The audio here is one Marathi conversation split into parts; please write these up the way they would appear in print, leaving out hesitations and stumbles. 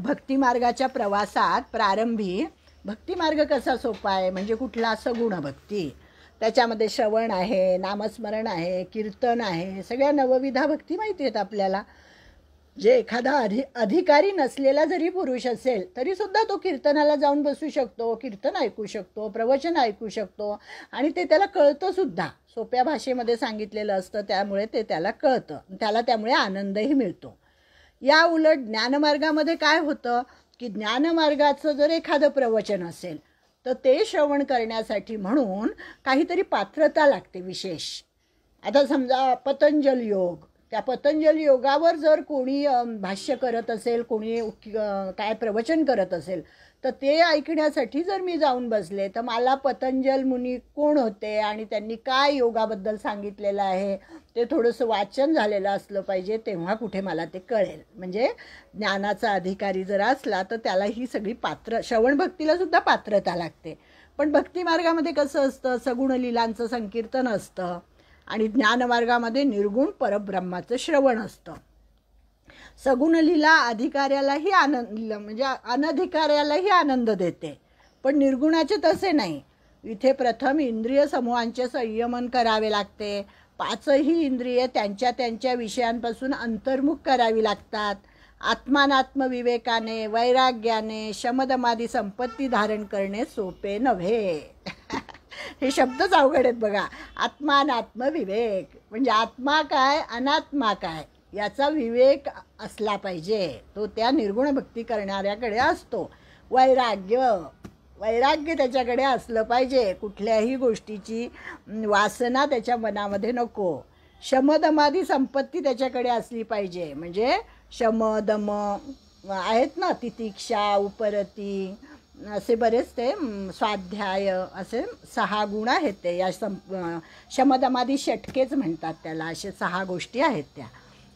भक्तिमार्गाच्या प्रवासात प्रारंभी भक्तिमार्ग कसा सोपा आहे म्हणजे कुठला सगुण भक्ती, त्याच्यामध्ये श्रवण आहे, नामस्मरण आहे, कीर्तन आहे, सगळ्या नवविधा भक्ती माहिती आहेत आपल्याला. जे एखादा अधिकारी नसलेला जरी पुरुष असेल तरीसुद्धा तो कीर्तनाला जाऊन बसू शकतो, कीर्तन ऐकू शकतो, प्रवचन ऐकू शकतो आणि ते त्याला कळतंसुद्धा. सोप्या भाषेमध्ये सांगितलेलं असतं त्यामुळे ते त्याला कळतं, त्याला त्यामुळे आनंदही मिळतो. या उलट ज्ञानमार्गामध्ये काय होतं की ज्ञानमार्गाचं जर एखादं प्रवचन असेल तर ते श्रवण करण्यासाठी म्हणून काहीतरी पात्रता लागते विशेष. आता समजा पतंजल योग, त्या पतंजल योगावर जर कोणी भाष्य करत असेल, कोणी काय प्रवचन करत असेल तर ते ऐकण्यासाठी जर मी जाऊन बसले तर मला पतंजल मुनी कोण होते आणि त्यांनी काय योगाबद्दल सांगितलेलं आहे ते थोडंसं वाचन झालेलं असलं पाहिजे, तेव्हा कुठे मला ते कळेल. म्हणजे ज्ञानाचा अधिकारी जर असला तर त्याला ही सगळी श्रवण भक्तीला सुद्धा पात्रता लागते. पण भक्तिमार्गामध्ये कसं असतं, सगुण लीलांचं संकीर्तन असतं आणि ज्ञानमार्गामध्ये निर्गुण परब्रह्माचं श्रवण असतं. सगुण लीला अधिकाऱ्यालाही आनंद म्हणजे अनधिकाऱ्यालाही आनंद देते, पण निर्गुणाचे तसे नाही. इथे प्रथम इंद्रिय समूहांचे संयमन करावे लागते. 5ही इंद्रिये त्यांच्या त्यांच्या विषयांपासून अंतर्मुख करावी लागतात. आत्मानात्म विवेकाने, वैराग्याने शमदमादी संपत्ती धारण करणे सोपे नव्हे. हे शब्दच अवघड आहेत बघा. आत्मानात्म विवेक म्हणजे आत्मा काय अनात्मा काय याचा विवेक असला पाहिजे, तो त्या निर्गुण भक्ती करणाऱ्याकडे असतो. वैराग्य त्याच्याकडे असलं पाहिजे, कुठल्याही गोष्टीची वासना त्याच्या मनामध्ये नको. शमदमादी संपत्ती त्याच्याकडे असली पाहिजे, म्हणजे शमदम आहेत ना, तितिक्षा, उपरती, असे बरेच ते स्वाध्याय, असे 6 गुण आहेत ते. या शमदमादी षटकेच म्हणतात त्याला, असे 6 गोष्टी आहेत त्या,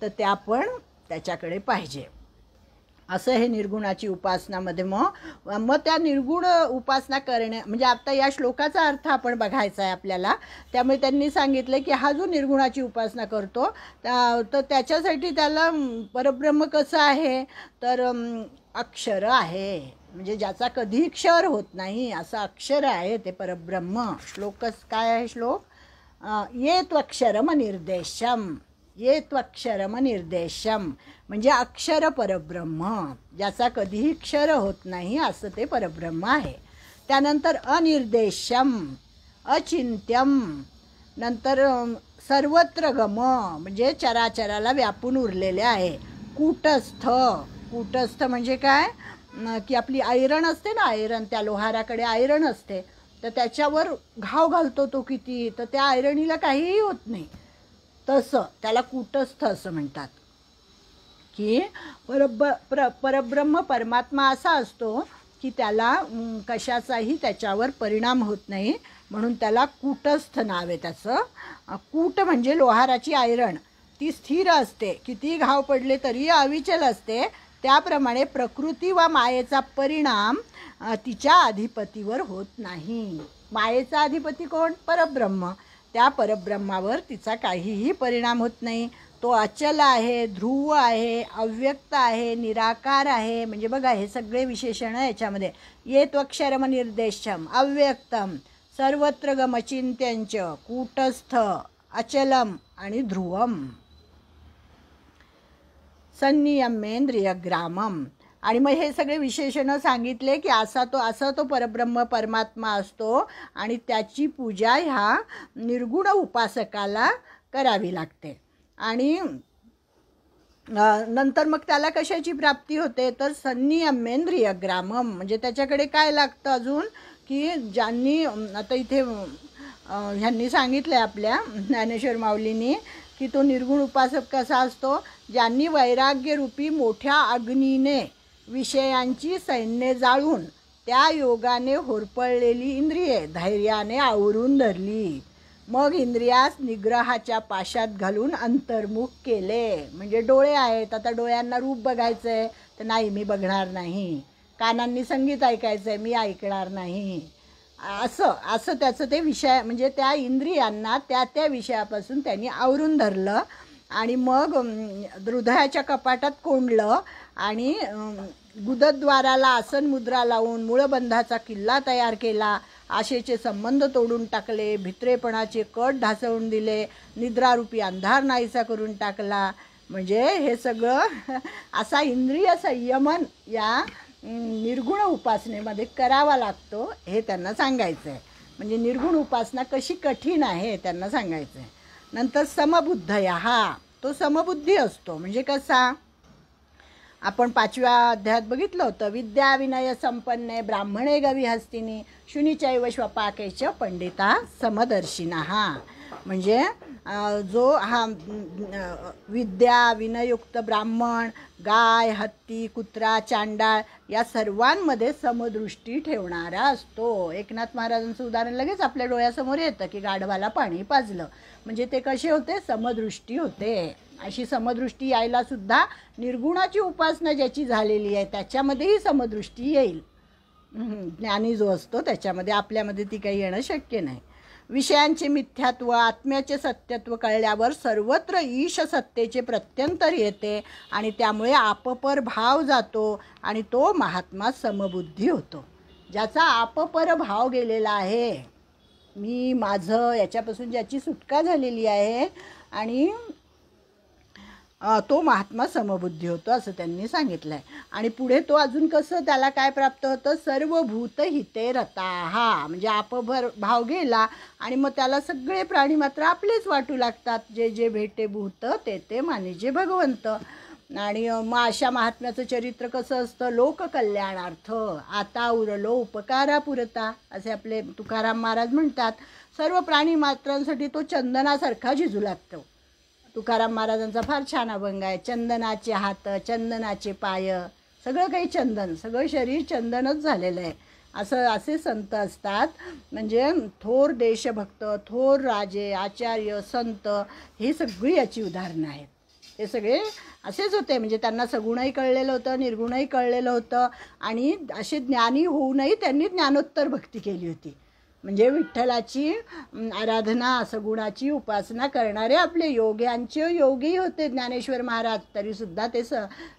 तर त्या पण त्याच्याकडे पाहिजे. असं हे निर्गुणाची उपासनामध्ये मग त्या निर्गुण उपासना करण्या म्हणजे आता या श्लोकाचा अर्थ आपण बघायचा आहे आपल्याला. त्यामुळे त्यांनी सांगितलं की हा जो निर्गुणाची उपासना करतो तर त्याच्यासाठी त्याला परब्रह्म कसं आहे तर अक्षर आहे, म्हणजे ज्याचा कधी क्षर होत नाही असं अक्षर आहे ते परब्रह्म. श्लोकच काय आहे श्लोक, ये त्वक्षरम निर्देशम, ये त्वक्षरम निर्देशम म्हणजे अक्षर परब्रह्म, ज्याचा कधीही क्षर होत नाही असं ते परब्रह्म आहे. त्यानंतर अनिर्देशम, अचिंत्यम, नंतर सर्वत्र गम म्हणजे चराचराला व्यापून उरलेले आहे. कूटस्थ, कूटस्थ म्हणजे काय की आपली आयरण असते ना, आयरण, त्या लोहाराकडे आयरण असते तर त्याच्यावर घाव घालतो तो किती, तर त्या आयरणीला काहीही होत नाही, तसं त्याला कूटस्थ असं म्हणतात. की परब्रह्म परमात्मा असा असतो की त्याला कशाचाही त्याच्यावर परिणाम होत नाही, म्हणून त्याला कूटस्थ नाव आहे त्याचं. कूट म्हणजे लोहाराची आयरण, ती स्थिर असते, किती घाव पडले तरी अविचल असते. त्याप्रमाणे प्रकृती व मायेचा परिणाम तिच्या अधिपतीवर होत नाही. मायेचा अधिपती कोण, परब्रह्म. त्या परब्रह्मावर तिचा काहीही परिणाम होत नाही. तो अचल आहे, ध्रुव आहे, अव्यक्त आहे, निराकार आहे. म्हणजे बघा हे सगळे विशेषण याच्यामध्ये. ये त्वक्षरम निर्देशम, अव्यक्तम, सर्वत्र गमचिंत्यंच, कूटस्थ, अचलम आणि ध्रुवम, संनियमेंद्रियग्रामम. आणि मग हे सगळे विशेषणं सांगितले की असा तो परब्रह्म परमात्मा असतो आणि त्याची पूजा ह्या निर्गुण उपासकाला करावी लागते. आणि नंतर मग त्याला कशाची प्राप्ती होते तर संनियमेंद्रियग्रामम म्हणजे त्याच्याकडे काय लागतं अजून की ज्यांनी आता इथे ह्यांनी सांगितलं आहे आपल्या ज्ञानेश्वर माऊलींनी की तो निर्गुण उपासक कसा असतो, ज्यांनी वैराग्यरूपी मोठ्या अग्नीने विषयांची सैन्य जाळून त्या योगाने होरपळलेली इंद्रिये धैर्याने आवरून धरली, मग इंद्रियास निग्रहाच्या पाशात घालून अंतर्मुख केले. म्हणजे डोळे आहेत, आता डोळ्यांना रूप बघायचं आहे तर नाही मी बघणार नाही, कानांनी संगीत ऐकायचं आहे मी ऐकणार नाही, असं त्याचं ते विषय म्हणजे त्या इंद्रियांना त्या विषयापासून त्यांनी आवरून धरलं आणि मग हृदयाच्या कपाटात कोंडलं आणि गुदद्वाराला आसन मुद्रा लावून मूळबंधाचा किल्ला तयार केला, आशेचे संबंध तोडून टाकले, भित्रेपणाचे कट ढासळून दिले, निद्रारूपी अंधार नाहीसा करून टाकला. म्हणजे हे सगळं असा इंद्रिय संयमन या निर्गुण उपासनेमध्ये करावा लागतो हे त्यांना सांगायचं आहे. म्हणजे निर्गुण उपासना कशी कठीण आहे त्यांना सांगायचं आहे. नंतर समबुद्धया, हा तो समबुद्धी असतो. म्हणजे कसा, आपण 5व्या अध्यायात बघितलं होतं, विद्या विनय संपन्ने ब्राह्मणे गवी हस्तिनी शुनीचैव श्वपाकेच पंडिता समदर्शिना. म्हणजे जो हा विद्या विनयुक्त ब्राह्मण, गाय, हत्ती, कुत्रा, चांडाळ या सर्वांमध्ये समदृष्टी ठेवणारा असतो. एकनाथ महाराजांचं उदाहरण लगेच आपल्या डोळ्यासमोर येतं की गाढवाला पाणी पाजलं, म्हणजे ते कसे होते, समदृष्टी होते. अशी समदृष्टी यायला सुद्धा निर्गुणाची उपासना ज्याची झालेली आहे त्याच्यामध्येही समदृष्टी येईल. ज्ञानी जो असतो त्याच्यामध्ये, आपल्यामध्ये ती काही येणं शक्य नाही. विषयांचे मिथ्यात्व, आत्म्याचे सत्यत्व कळल्यावर सर्वत्र ईश सत्तेचे प्रत्यंतर येते आणि त्यामुळे आपपर भाव जातो आणि तो महात्मा समबुद्धी होतो. ज्याचा आपपर भाव गेलेला आहे, मी माझं याच्यापासून ज्याची सुटका झालेली आहे, आणि तो महात्मा समबुद्धी होतो असं त्यांनी सांगितलं आहे. आणि पुढे तो अजून कसं त्याला काय प्राप्त होतं, सर्वभूत हिते रताहा. म्हणजे आपभर भाव गेला आणि मग त्याला सगळे प्राणी मात्र आपलेच वाटू लागतात. जे जे भेटे भूत ते ते मानिजे भगवंत. आणि मग अशा महात्म्याचं चरित्र कसं असतं, लोककल्याणार्थ आता उरलो उपकारापुरता असे आपले तुकाराम महाराज म्हणतात. सर्व प्राणी मात्रांसाठी तो चंदनासारखा झिजू लागतो. तुकाराम महाराजांचा फार छान अभंग आहे, चंदनाचे हात चंदनाचे पाय, सगळं काही चंदन, सगळं शरीर चंदनच झालेलं आहे. असे संत असतात. म्हणजे थोर देशभक्त, थोर राजे, आचार्य, संत ही सगळी याची उदाहरणं आहेत. हे सगळे असेच होते. म्हणजे त्यांना सगुणही कळलेलं होतं, निर्गुणही कळलेलं होतं आणि असे ज्ञानी होऊनही त्यांनी ज्ञानोत्तर भक्ती केली होती. म्हणजे विठ्ठलाची आराधना, सगुणाची उपासना करणारे आपले योग्यांचे योगी होते ज्ञानेश्वर महाराज, तरीसुद्धा ते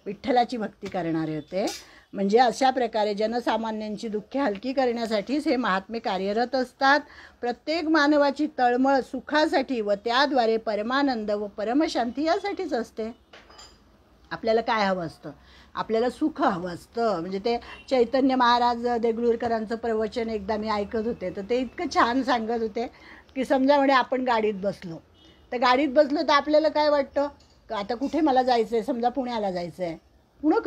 विठ्ठलाची भक्ती करणारे होते. म्हणजे अशा प्रकारे जनसामान्यांची दुःखे हलकी करण्यासाठीच हे महात्मे कार्यरत असतात. प्रत्येक मानवाची तळमळ सुखासाठी व त्याद्वारे परमानंद व परमशांती यासाठीच असते. आपल्याला काय हवं असतं, आपल्याला सुख हवं असतं. म्हणजे ते चैतन्य महाराज देगलूरकरांचं प्रवचन एकदा मी ऐकत होते, तर ते इतकं छान सांगत होते की समजा म्हणे आपण गाडीत बसलो, तर आपल्याला काय वाटतं, आता कुठे मला जायचं आहे, समजा पुण्याला जायचं आहे, पुणं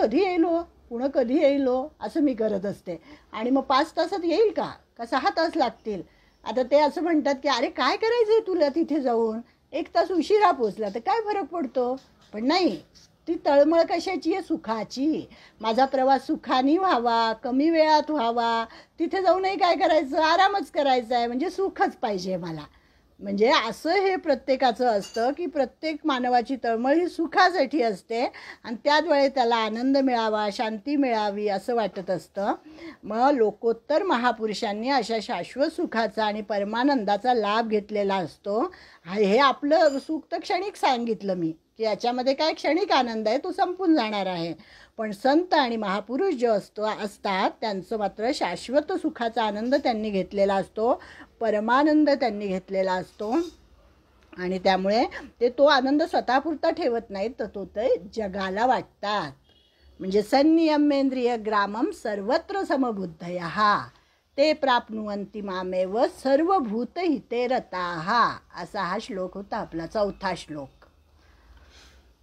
कधी येईल असं मी करत असते. आणि मग 5 तासात येईल का 6 तास लागतील. आता ते असं म्हणतात की अरे काय करायचं आहे तुला तिथे जाऊन, 1 तास उशिरा पोचला तर काय फरक पडतो. पण नाही, ती तळमळ कशाची आहे, सुखाची. माझा प्रवास सुखाने व्हावा, कमी वेळात व्हावा, तिथे जाऊनही काय करायचं, आरामच करायचा आहे, म्हणजे सुखच पाहिजे मला. म्हणजे असं हे प्रत्येकाचं असतं की प्रत्येक मानवाची तळमळ ही सुखासाठी असते आणि त्याद्वारे त्याला आनंद मिळावा, शांती मिळावी असं वाटत असतं. मग लोकोत्तर महापुरुषांनी अशा शाश्वत सुखाचा आणि परमानंदाचा लाभ घेतलेला असतो. हे आपलं सुख तर क्षणिक सांगितलं मी की याच्यामध्ये काय क्षणिक आनंद आहे, तो संपून जाणार आहे. पण संत आणि महापुरुष जो असतात त्यांचं मात्र शाश्वत सुखाचा आनंद त्यांनी घेतलेला असतो, परमानंद त्यांनी घेतलेला असतो. आणि त्यामुळे ते तो आनंद स्वतःपुरता ठेवत नाहीत, तर तो ते जगाला वाटतात. म्हणजे संनियमेंद्रिय ग्रामम सर्वत्र समबुद्धया ते प्राप्नुवन्ति मामेव सर्वभूत हिते रताहा. असा हा श्लोक होता आपला 4था श्लोक.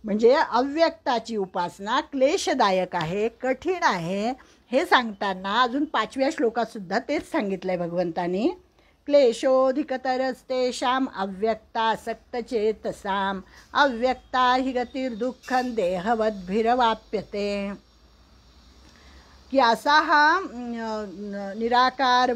म्हणजे अव्यक्ताची उपासना क्लेशदायक आहे, कठीण आहे हे सांगताना अजून 5व्या श्लोकात सुद्धा तेच सांगितलंय भगवंतानी. क्लेशोधिकतरस्तेषां अव्यक्तासक्तचेतसां अव्यक्ता हि गतिर्दुःखं देहवद्भिरवाप्यते. की असा हा निराकार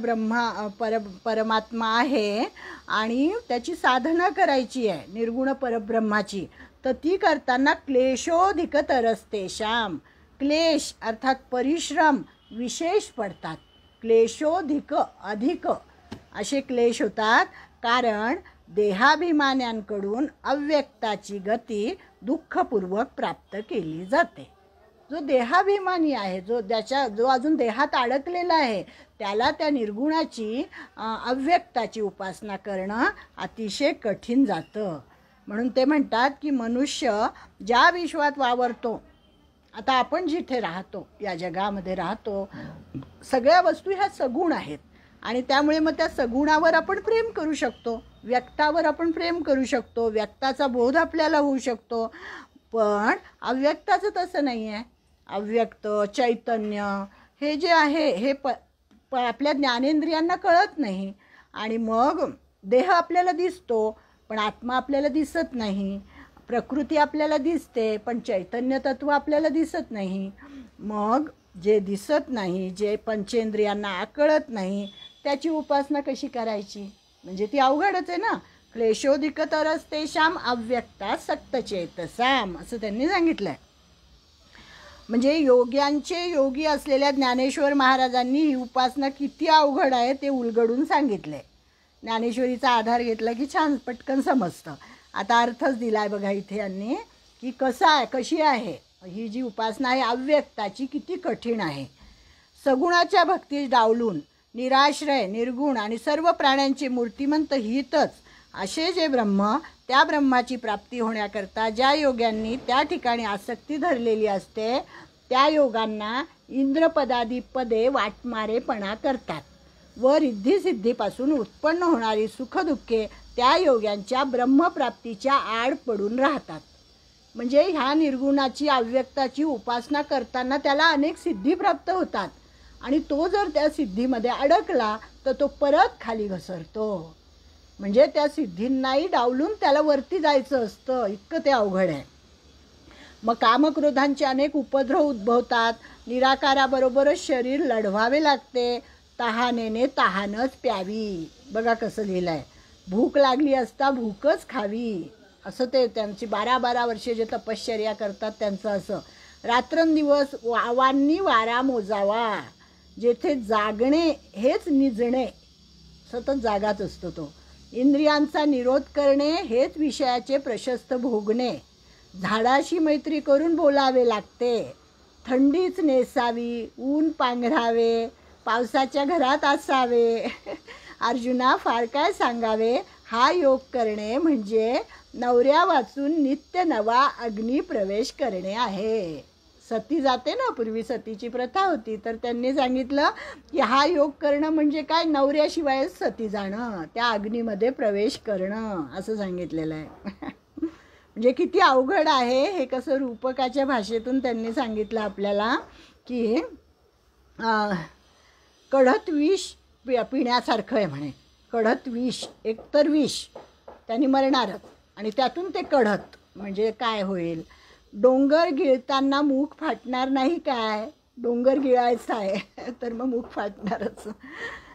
परमात्मा आहे आणि त्याची साधना करायची आहे निर्गुण परब्रह्माची. तर ती करताना क्लेशोधिकतरस्तेषां, क्लेश अर्थात परिश्रम विशेष पडतात. क्लेशोधिक अधिक असे क्लेश होतात, कारण देहाभिमान्यांकडून अव्यक्ताची गती दुःखपूर्वक प्राप्त केली जाते. जो देहाभिमानी आहे, जो अजून देहात अडकलेला आहे, त्याला त्या निर्गुणाची अव्यक्ताची उपासना करणं अतिशय कठीण जातं. म्हणून ते म्हणतात की मनुष्य ज्या विश्वात वावरतो, आता आपण जिथे राहतो, या जगामध्ये राहतो, सगळ्या वस्तू ह्या सगुण आहेत आणि त्यामुळे मग त्या सगुणावर आपण प्रेम करू शकतो, व्यक्तावर आपण प्रेम करू शकतो, व्यक्ताचा बोध आपल्याला होऊ शकतो. पण अव्यक्ताचं तसं नाही आहे. अव्यक्त चैतन्य हे जे आहे हे आपल्या ज्ञानेंद्रियांना कळत नाही आणि मग देह आपल्याला दिसतो पण आत्मा आपल्याला दिसत नाही, प्रकृती आपल्याला दिसते पण चैतन्य तत्व आपल्याला दिसत नाही. मग जे दिसत नाही, जे पंचेंद्रियांना कळत नाही, त्याची उपासना कशी करायची? म्हणजे ती अवघडच आहे ना. क्लेशोदिकतरस्तेषाम अव्यक्ता सक्तचेतसाम असं त्यांनी सांगितलं आहे. म्हणजे योग्यांचे योगी असलेल्या ज्ञानेश्वर महाराजांनी ही उपासना किती अवघड आहे ते उलगडून सांगितले. ज्ञानेश्वरीचा आधार घेतला की छान पटकन समजतं. आता अर्थच दिला आहे बघा इथे यांनी की कशी आहे ही जी उपासना आहे अव्यक्ताची, किती कठीण आहे. सगुणाच्या भक्तीस डावलून निराश्रय निर्गुण आणि सर्व प्राण्यांचे मूर्तिमंत हितच असे जे ब्रह्म, त्या ब्रह्माची प्राप्ती होण्याकरता ज्या योग्यांनी त्या ठिकाणी आसक्ती धरलेली असते, त्या योगांना इंद्रपदादी पदे वाटमारेपणा करतात व रिद्धिसिद्धीपासून उत्पन्न होणारी सुखदुःखे त्या योग्यांच्या ब्रह्मप्राप्तीच्या आड पडून राहतात. म्हणजे ह्या निर्गुणाची अव्यक्ताची उपासना करताना त्याला अनेक सिद्धी प्राप्त होतात आणि तो जर त्या सिद्धीमध्ये अडकला तर तो परत खाली घसरतो. म्हणजे त्या सिद्धींनाही डावलून त्याला वरती जायचं असतं, इतकं ते अवघड आहे. मग कामक्रोधांचे अनेक उपद्रव उद्भवतात. निराकाराबरोबरच शरीर लढवावे लागते. तहानेने तहानच प्यावी. बघा कसं लिहिलं आहे. भूक लागली असता भूकच खावी, असं ते त्यांची 12-12 वर्षे जे तपश्चर्या करतात त्यांचं असं. रात्रंदिवस वावांनी वारा मोजावा. जेथे जागणे हेच निजणे, सतत जागाच असतो तो. इंद्रियांचा निरोध करणे हेच विषयाचे प्रशस्त भोगणे. झाडाशी मैत्री करून बोलावे लागते. थंडीच नेसावी, ऊन पांघरावे, पावसाच्या घरात असावे. अर्जुना फार काय सांगावे. हा योग करणे म्हणजे नवऱ्या वाचून नित्य नवा अग्नी प्रवेश करणे आहे. सती जाते ना, पूर्वी सतीची प्रथा होती, तर त्यांनी सांगितलं की हा योग करणं म्हणजे काय, नवऱ्याशिवाय सती जाणं, त्या अग्नीमध्ये प्रवेश करणं असं सांगितलेलं आहे. म्हणजे किती अवघड आहे हे. कसं रूपकाच्या भाषेतून त्यांनी सांगितलं आपल्याला की कढत विष पिण्यासारखं आहे म्हणे. कढत विष, एकतर विष त्यांनी मरणारच आणि त्यातून ते कढत म्हणजे काय होईल. डोंगर गिळताना मूग फाटणार नाही काय, डोंगर गिळायचा आहे तर मग मूग फाटणारच.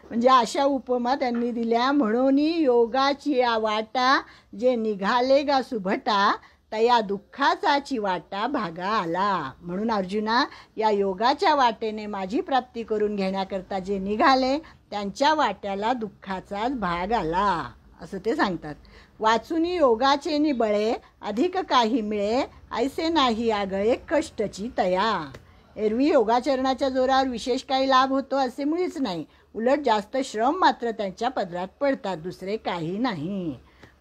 म्हणजे अशा उपमा त्यांनी दिल्या. म्हणून योगाची या वाटा जे निघाले गा सुभटा, तया दुःखाचा चिवाटा भागा आला. म्हणून अर्जुना, या योगाच्या वाटेने माझी प्राप्ती करून घेण्याकरता जे निघाले त्यांच्या वाट्याला दुःखाचाच भाग आला असं ते सांगतात. वाचुनी योगाचे निबळे अधिक काही मिळे, ऐसे नाही आगळे कष्टची तया. एरवी योगाचरणाच्या जोरावर विशेष काही लाभ होतो असे मुळीच नाही. उलट जास्त श्रम मात्र त्यांच्या पदरात पडतात, दुसरे काही नाही.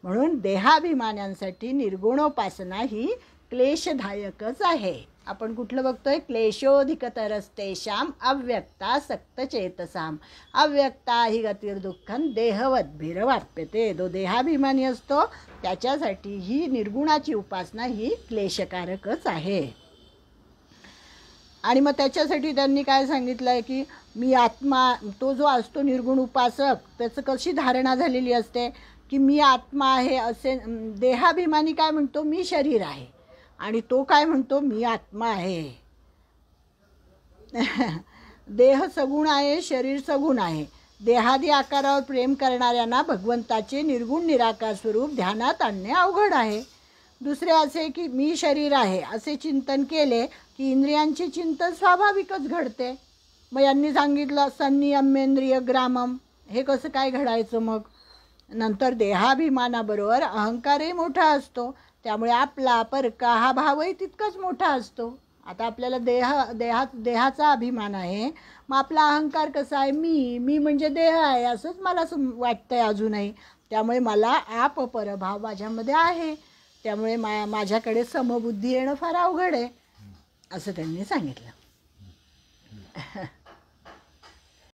म्हणून देहाभिमान्यांसाठी निर्गुणोपासना ही क्लेशदायकच आहे. आपण कुठलं बघतोय, क्लेशोधिकतरस्तेषाम अव्यक्ता सक्तचेतसाम. अव्यक्ता ही गतिर्दुःखं देहवद्भिरवाप्यते. जो देहाभिमानी असतो त्याच्यासाठी ही निर्गुणाची उपासना ही क्लेशकारकच आहे. आणि मग त्याच्यासाठी त्यांनी काय सांगितलं आहे की मी आत्मा, तो जो असतो निर्गुण उपासक, त्याचं कशी धारणा झालेली असते की मी आत्मा आहे असे. देहाभिमानी काय म्हणतो, मी शरीर आहे, आणि तो काय म्हणतो, मी आत्मा आहे. देह सगुण आहे, शरीर सगुण आहे. देहादी आकारावर प्रेम करणाऱ्यांना भगवंताचे निर्गुण निराकार स्वरूप ध्यानात आणणे अवघड आहे. दुसरे असे की मी शरीर आहे असे चिंतन केले की इंद्रियांचे चिंतन स्वाभाविकच घडते. मग यांनी सांगितलं संनियमेंद्रिय ग्रामम. हे कसं काय घडायचं मग? नंतर देहाभिमानाबरोबर अहंकारही मोठा असतो, त्यामुळे आपला परका हा भावही तितकाच मोठा असतो. आता आपल्याला देहाचा अभिमान आहे, मग आपला अहंकार कसा आहे, मी म्हणजे देह आहे असंच मला वाटतंय अजूनही. त्यामुळे मला परभाव माझ्यामध्ये आहे, त्यामुळे माझ्याकडे समबुद्धी येणं फार अवघड आहे, असं त्यांनी सांगितलं.